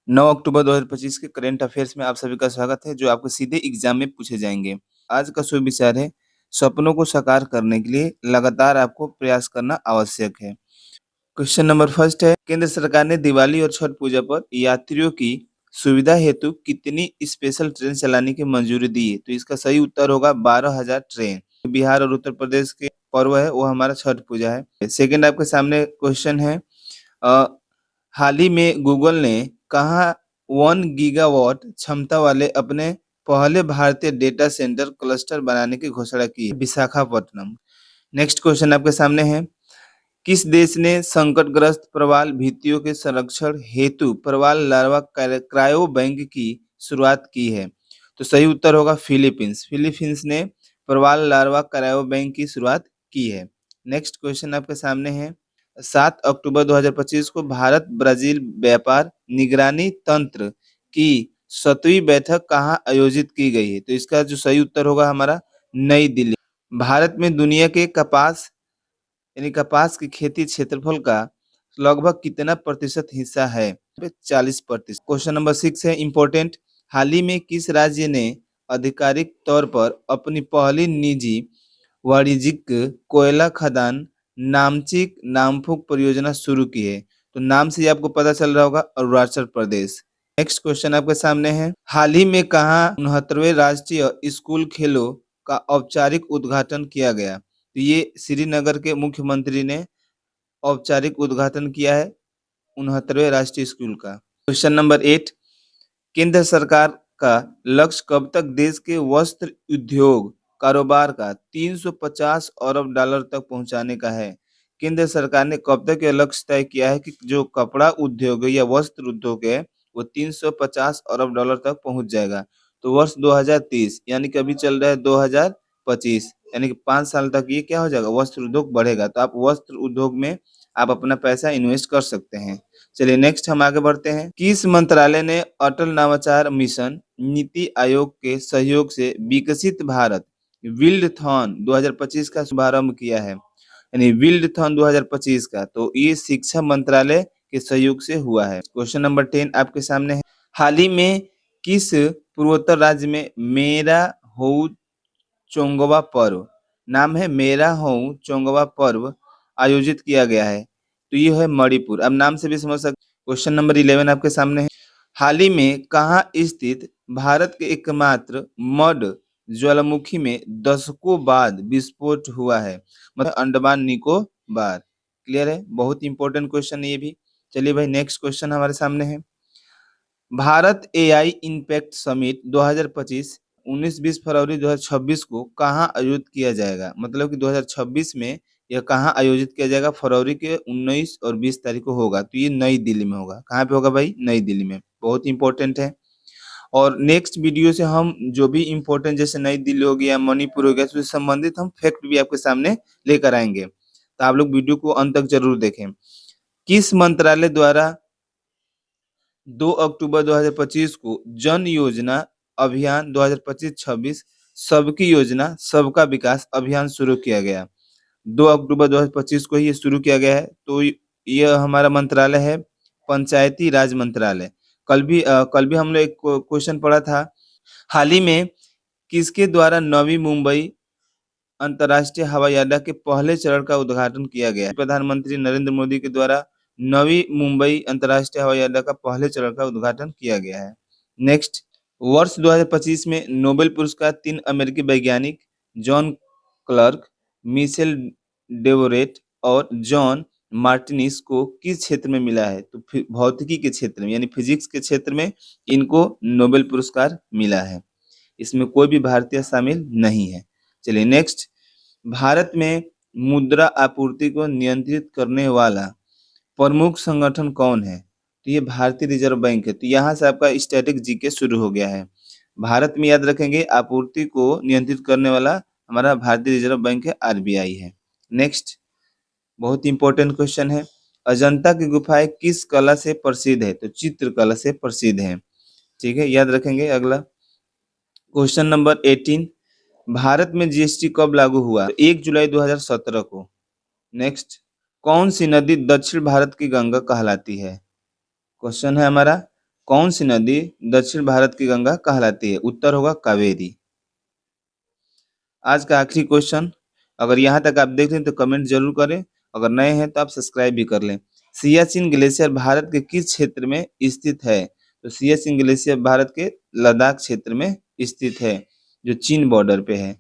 9 अक्टूबर 2025 के current affairs में आप सभी का स्वागत है, जो आपको सीधे एग्जाम में पूछे जाएंगे। आज का शुभ विचार है, सपनों को साकार करने के लिए लगातार आपको प्रयास करना आवश्यक है। क्वेश्चन नंबर फर्स्ट है, केंद्र सरकार ने दिवाली और छठ पूजा पर यात्रियों की सुविधा हेतु कितनी स्पेशल ट्रेन चलाने की मंजूरी दी है? तो इसका सही उत्तर होगा 12,000 ट्रेन। बिहार और उत्तर प्रदेश के पर्व है वो हमारा छठ पूजा है। सेकेंड आपके सामने क्वेश्चन है, अ, हाल ही में गूगल ने कहाँ 1 गीगावाट क्षमता वाले अपने पहले भारतीय डेटा सेंटर क्लस्टर बनाने की घोषणा की है? विशाखापट्टनम। नेक्स्ट क्वेश्चन आपके सामने है, किस देश ने संकटग्रस्त प्रवाल भित्तियों के संरक्षण हेतु प्रवाल लार्वा क्रायो बैंक की शुरुआत की है? तो सही उत्तर होगा फिलीपींस। फिलीपींस ने प्रवाल लार्वा क्रायो बैंक की शुरुआत की है। नेक्स्ट क्वेश्चन आपके सामने है, 7 अक्टूबर 2025 को भारत ब्राजील व्यापार निगरानी तंत्र की 7वीं बैठक कहाँ आयोजित की गई है? तो इसका जो सही उत्तर होगा हमारा नई दिल्ली। भारत में दुनिया के कपास यानी कपास की खेती क्षेत्रफल का लगभग कितना प्रतिशत हिस्सा है? 40%। क्वेश्चन नंबर 6 है इम्पोर्टेंट, हाल ही में किस राज्य ने आधिकारिक तौर पर अपनी पहली निजी वाणिज्यिक कोयला खदान नामचिक नामफुक परियोजना शुरू की है? तो नाम से ही आपको पता चल रहा होगा, अरुणाचल प्रदेश। नेक्स्ट क्वेश्चन आपके सामने है, हाल ही में कहाँ 69वें राष्ट्रीय स्कूल खेलों का औपचारिक उद्घाटन किया गया? तो ये श्रीनगर के मुख्यमंत्री ने औपचारिक उद्घाटन किया है 69वें राष्ट्रीय स्कूल का। क्वेश्चन नंबर 8, केंद्र सरकार का लक्ष्य कब तक देश के वस्त्र उद्योग कारोबार का 350 अरब डॉलर तक पहुंचाने का है? केंद्र सरकार ने कब तक यह लक्ष्य तय किया है कि जो कपड़ा उद्योग है या वस्त्र उद्योग है वो 350 अरब डॉलर तक पहुंच जाएगा? तो वर्ष 2030 यानी कि अभी चल रहा है 2025, यानी कि 5 साल तक ये क्या हो जाएगा, वस्त्र उद्योग बढ़ेगा। तो आप वस्त्र उद्योग में आप अपना पैसा इन्वेस्ट कर सकते हैं। चलिए नेक्स्ट हम आगे बढ़ते हैं, किस मंत्रालय ने अटल नवाचार मिशन नीति आयोग के सहयोग से विकसित भारत विल्डथॉन 2025 का शुभारंभ किया है? यानी विल्डथॉन 2025 का, तो ये शिक्षा मंत्रालय के सहयोग से हुआ है। क्वेश्चन नंबर 10 आपके सामने है, हाल ही में किस पूर्वोत्तर राज्य में मेरा हो चोंगवा पर्व, नाम है मेरा हूँ चोंगवा पर्व, आयोजित किया गया है? तो ये है मणिपुर। अब नाम से भी समझ सकते। क्वेश्चन नंबर 11 आपके सामने है, हाल ही में कहाँ स्थित भारत के एकमात्र मड ज्वालामुखी में दशकों बाद विस्फोट हुआ है? मतलब अंडमान निकोबार। क्लियर है, बहुत इंपॉर्टेंट क्वेश्चन है ये भी। चलिए भाई नेक्स्ट क्वेश्चन हमारे सामने है, भारत एआई इम्पैक्ट समिट 2025 19-20 फरवरी 2026 को कहाँ आयोजित किया जाएगा? मतलब कि 2026 में यह कहाँ आयोजित किया जाएगा? फरवरी के 19 और 20 तारीख को होगा। तो ये नई दिल्ली में होगा। कहाँ पे होगा भाई? नई दिल्ली में। बहुत इंपॉर्टेंट है। और नेक्स्ट वीडियो से हम जो भी इंपॉर्टेंट जैसे नई दिल्ली हो गया, मणिपुर हो गया, उससे संबंधित हम फैक्ट भी आपके सामने लेकर आएंगे। तो आप लोग वीडियो को अंत तक जरूर देखें। किस मंत्रालय द्वारा 2 अक्टूबर 2025 को जन योजना अभियान 2025-26 सबकी योजना सबका विकास अभियान शुरू किया गया? 2 अक्टूबर 2025 को ही ये शुरू किया गया है। तो यह हमारा मंत्रालय है पंचायती राज मंत्रालय। कल भी हम लोग एक क्वेश्चन पढ़ा था, हाल ही में किसके द्वारा नवी मुंबई अंतर्राष्ट्रीय हवाई अड्डा के पहले चरण का उद्घाटन किया गया? प्रधानमंत्री नरेंद्र मोदी के द्वारा नवी मुंबई अंतर्राष्ट्रीय हवाई अड्डा का पहले चरण का उद्घाटन किया गया है। नेक्स्ट, वर्ष 2025 में नोबेल पुरस्कार 3 अमेरिकी वैज्ञानिक जॉन क्लर्क, मिशेल डेवोरेट और जॉन मार्टिनिस को किस क्षेत्र में मिला है? तो भौतिकी के क्षेत्र में यानी फिजिक्स के क्षेत्र में इनको नोबेल पुरस्कार मिला है। इसमें कोई भी भारतीय शामिल नहीं है। चलिए नेक्स्ट, भारत में मुद्रा आपूर्ति को नियंत्रित करने वाला प्रमुख संगठन कौन है? तो ये भारतीय रिजर्व बैंक है। तो यहाँ से आपका स्टैटिक जीके शुरू हो गया है। भारत में याद रखेंगे आपूर्ति को नियंत्रित करने वाला हमारा भारतीय रिजर्व बैंक है, आरबीआई है। नेक्स्ट, बहुत इंपॉर्टेंट क्वेश्चन है, अजंता की गुफाएं किस कला से प्रसिद्ध है? तो चित्रकला से प्रसिद्ध है। ठीक है, याद रखेंगे। अगला क्वेश्चन नंबर 18, भारत में जीएसटी कब लागू हुआ? 1 जुलाई 2017 को। नेक्स्ट, कौन सी नदी दक्षिण भारत की गंगा कहलाती है? क्वेश्चन है हमारा, कौन सी नदी दक्षिण भारत की गंगा कहलाती है? उत्तर होगा कावेरी। आज का आखिरी क्वेश्चन, अगर यहाँ तक आप देख रहे हैं तो कमेंट जरूर करें, अगर नए हैं तो आप सब्सक्राइब भी कर लें। सियाचिन ग्लेशियर भारत के किस क्षेत्र में स्थित है? तो सियाचिन ग्लेशियर भारत के लद्दाख क्षेत्र में स्थित है, जो चीन बॉर्डर पे है।